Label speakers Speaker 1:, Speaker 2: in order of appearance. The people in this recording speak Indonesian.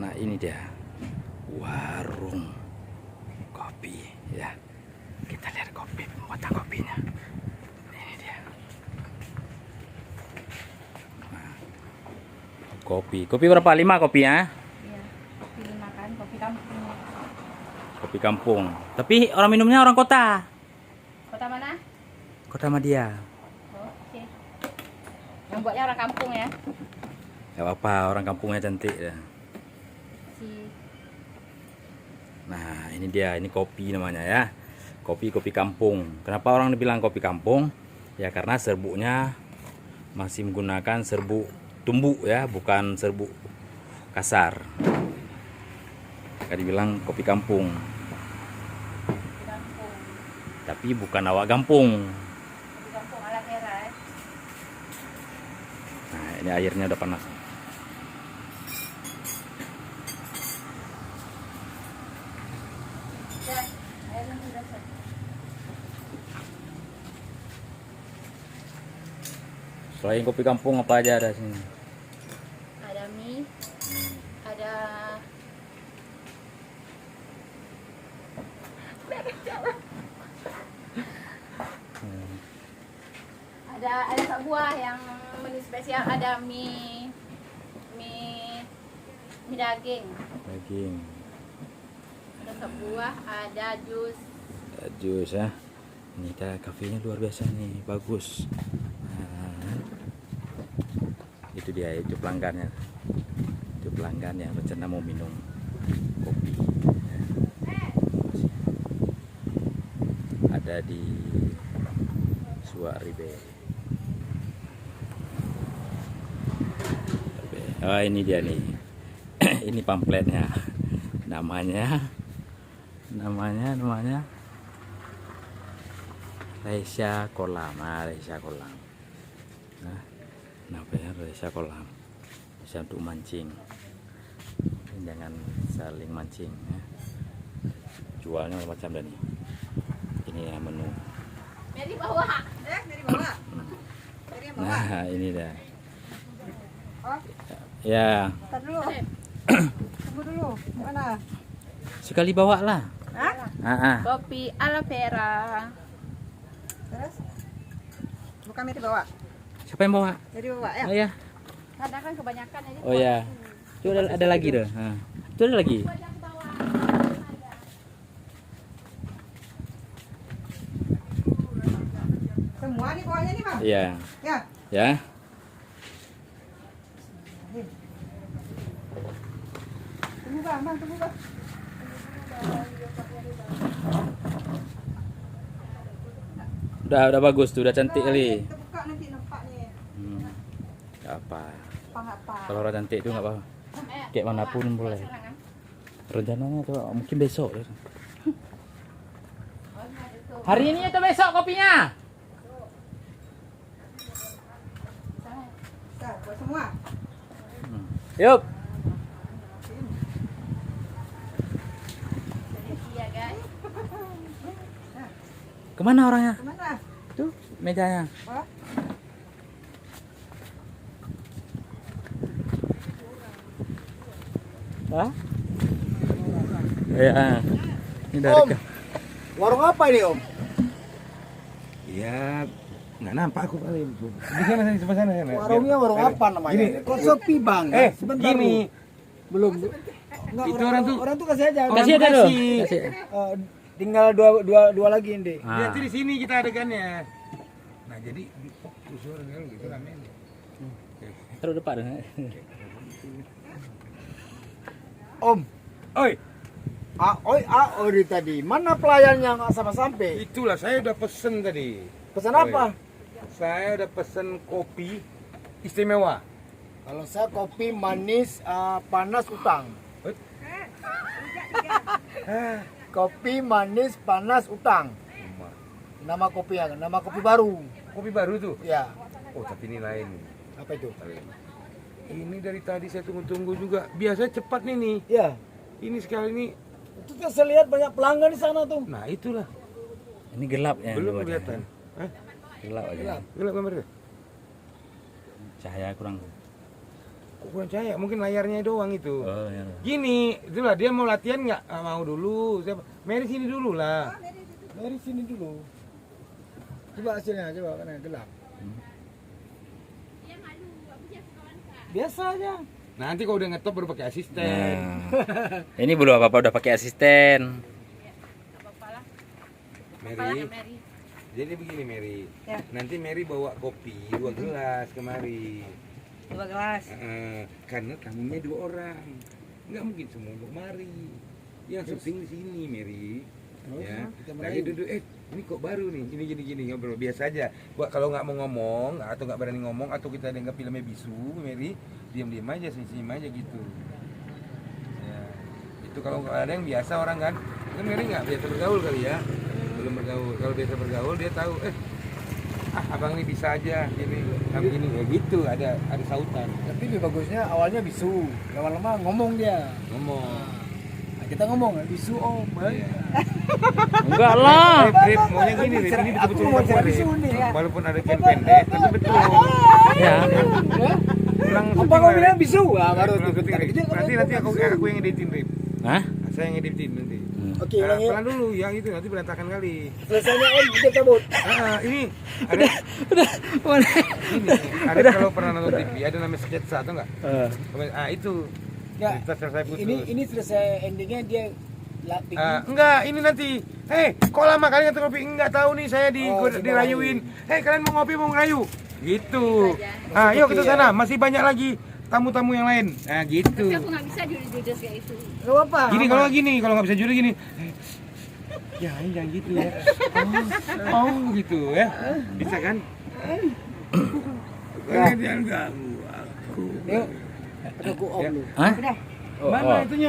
Speaker 1: Nah ini dia warung kopi ya. Kita lihat kopi, pembuatan kopinya. Ini dia. Nah, kopi berapa? 5 kopinya?
Speaker 2: Iya, kopi 5 kan, kopi kampung.
Speaker 1: Kopi kampung. Tapi orang minumnya orang kota.
Speaker 2: Kota mana?
Speaker 1: Kota Madia.
Speaker 2: Oke. Yang buatnya orang kampung ya.
Speaker 1: Gak apa-apa, orang kampungnya cantik ya. Nah ini dia, ini kopi namanya ya. Kopi kampung. Kenapa orang dibilang kopi kampung? Ya karena serbuknya masih menggunakan serbuk tumbuk ya, bukan serbuk kasar. Maka dibilang kopi kampung. Tapi bukan awak kampung.
Speaker 2: Kopi kampung ala merah ya.
Speaker 1: Nah ini airnya udah panas.
Speaker 2: Airnya sudah set.
Speaker 1: Selain kopi kampung apa aja ada sini?
Speaker 2: Ada mie, ada ada sop buah yang menu spesial, ada mie daging, ada sop buah, ada jus.
Speaker 1: Jus ya. Ini kita kafenya luar biasa nih, bagus. Nah, itu dia, itu pelanggannya. Itu pelanggan yang rencana mau minum kopi. Ada di Suaribe. Oh ini dia nih. Ini pamfletnya. Namanya Resya Kolam. Resya Kolam. Nah, namanya Resya Kolam. Bisa untuk mancing. Jangan saling mancing ya. Jualnya macam dan ini ya menu.
Speaker 2: Dari bawah. Dari bawah.
Speaker 1: Nah, ini dah.
Speaker 2: Oh.
Speaker 1: Ya.
Speaker 2: Tar dulu. Tunggu dulu. Mana?
Speaker 1: Sekali bawa lah.
Speaker 2: Hah? Kopi aloe vera.
Speaker 3: Terus? Bukan dari bawah.
Speaker 1: Siapa yang bawa?
Speaker 3: Dari bawah ya.
Speaker 1: Oh ya.
Speaker 2: Kadang kan kebanyakan jadi.
Speaker 1: Oh ya. Itu ada lagi deh. Nah, itu ada lagi.
Speaker 3: Semua nih bawahnya nih, Bang.
Speaker 1: Iya.
Speaker 3: Ya.
Speaker 1: Ya.
Speaker 3: Tunggu, Bang, tunggu, Bang.
Speaker 1: Udah bagus tuh, udah cantik kali.
Speaker 3: Kita buka nanti nampak nih.
Speaker 1: Gak apa.
Speaker 3: Apa-apa.
Speaker 1: Kalau orang cantik itu nggak apa. Kayak manapun boleh. Rencananya tuh mungkin besok. Hari ini atau besok kopinya?
Speaker 3: Kita buat semua.
Speaker 1: Yuk.
Speaker 2: Iya guys.
Speaker 1: Kemana orangnya?
Speaker 3: Kemana?
Speaker 1: Tuh mejanya.
Speaker 3: Oh.
Speaker 1: Hah? Ya. Ini dari
Speaker 4: Om, warung apa ini Om?
Speaker 5: Ya, nggak nampak aku kali. Di sana sebelah sana.
Speaker 4: Warungnya warung apa namanya?
Speaker 5: Gini.
Speaker 4: Kok sepi Bang? Sebentar
Speaker 5: gini.
Speaker 4: Belum. Enggak,
Speaker 5: Itu orang tuh
Speaker 4: kasih aja.
Speaker 1: Kasih aja dong. Kasih.
Speaker 4: Tinggal dua lagi ini.
Speaker 5: Dia di sini kita adegannya. Nah, jadi usul gitu namanya.
Speaker 1: Terus depan.
Speaker 4: Om,
Speaker 5: Oi,
Speaker 4: oi tadi. Mana pelayannya nggak sampai?
Speaker 5: itulah saya udah pesen tadi.
Speaker 4: Pesan
Speaker 5: Oi.
Speaker 4: apa?
Speaker 5: Saya udah pesen kopi istimewa.
Speaker 4: Kalau saya kopi manis panas utang. Kopi manis panas utang. Nama kopi baru.
Speaker 5: Kopi baru tuh.
Speaker 4: Ya.
Speaker 5: Oh, tapi ini lain.
Speaker 4: Apa itu?
Speaker 5: Ini dari tadi saya tunggu-tunggu juga. Biasanya cepat nih.
Speaker 4: Ya.
Speaker 5: Ini sekali ini.
Speaker 4: Itu kan saya lihat banyak pelanggan di sana tuh.
Speaker 5: Nah, itulah.
Speaker 1: Ini gelap ya.
Speaker 5: Belum
Speaker 1: wajahnya.
Speaker 5: kelihatan. Hah?
Speaker 1: Gelap aja.
Speaker 5: Gelap gambarnya.
Speaker 1: Cahaya kurang.
Speaker 5: kok kurang cahaya, mungkin layarnya doang itu.
Speaker 1: Oh, ya.
Speaker 5: Gini, itulah dia mau latihan nggak? Ah, mau dulu. Siapa? Mary sini dulu lah.
Speaker 4: Dari sini dulu. Coba hasilnya, coba kan gelap. Biasa aja.
Speaker 5: Nanti kalau udah ngetop baru pakai asisten.
Speaker 1: Nah, ini belum apa-apa udah pakai asisten.
Speaker 2: Nggak apa-apa lah.
Speaker 5: Mary,
Speaker 2: Mary.
Speaker 5: jadi begini Mary.
Speaker 3: Ya.
Speaker 5: Nanti Mary bawa kopi 2 gelas kemari.
Speaker 3: 2 gelas.
Speaker 5: Karena tamunya 2 orang. Nggak mungkin semua untuk mari. Yang syuting di sini Mary. Ya,
Speaker 4: kita
Speaker 5: lagi
Speaker 4: merayu.
Speaker 5: duduk, ini kok baru nih, ini gini ngobrol biasa aja. Buat kalau nggak mau ngomong atau nggak berani ngomong atau kita dianggap filmnya bisu, Mary, diam-diam aja, senyum aja gitu. Ya, itu kalau nggak ada yang biasa orang kan Mary nggak biasa bergaul kali ya, belum bergaul. Kalau biasa bergaul dia tahu, abang ini bisa aja, ini ya gitu, ada sautan,
Speaker 4: Tapi lebih bagusnya awalnya bisu, lama-lama ngomong dia.
Speaker 5: ngomong.
Speaker 4: Nah, kita ngomong bisu om.
Speaker 1: Enggak lah.
Speaker 5: Rip, maunya gini, Rip, ini betul-betul
Speaker 4: mau
Speaker 5: nggak
Speaker 4: cara
Speaker 5: boleh.
Speaker 4: bisu nih.
Speaker 5: Walaupun ada kain pendek, tapi betul.
Speaker 1: Ya.
Speaker 5: Pulang
Speaker 4: Apa
Speaker 5: syuting
Speaker 4: kau
Speaker 5: lah,
Speaker 4: bilang
Speaker 5: Rip.
Speaker 4: bisu? Ah, baru
Speaker 5: Pulang
Speaker 4: tuh
Speaker 5: syuting,
Speaker 4: bentar.
Speaker 5: Rip. Nanti aku yang editin, Rip.
Speaker 1: Hah?
Speaker 5: Saya yang editin nanti.
Speaker 4: Oke, ulangi.
Speaker 5: Pelan dulu, yang itu nanti berantakan kali.
Speaker 4: Selesainya om kita cabut.
Speaker 5: Ini ada ini ada kalau pernah nonton TV ada namanya sketsa atau enggak? Itu.
Speaker 4: Ya,
Speaker 5: Cerita selesai putus.
Speaker 4: ini selesai endingnya dia latih.
Speaker 5: Enggak, ini nanti. Kok lama kali nganter kopi? Enggak tahu nih, saya dirayuin. Kalian mau ngopi mau ngerayu? Gitu. Yuk kita sana, masih banyak lagi tamu-tamu yang lain. Nah, gitu.
Speaker 2: Tapi aku nggak bisa judul-judul kayak itu.
Speaker 4: Gak apa-apa.
Speaker 5: Gini kalau gini, kalau nggak bisa juri gini. Ya, jangan gitu ya. Oh, gitu ya. Bisa kan? Jangan ganggu aku.
Speaker 4: Yuk. Aku om lu.
Speaker 1: Hah?
Speaker 5: Mana itunya?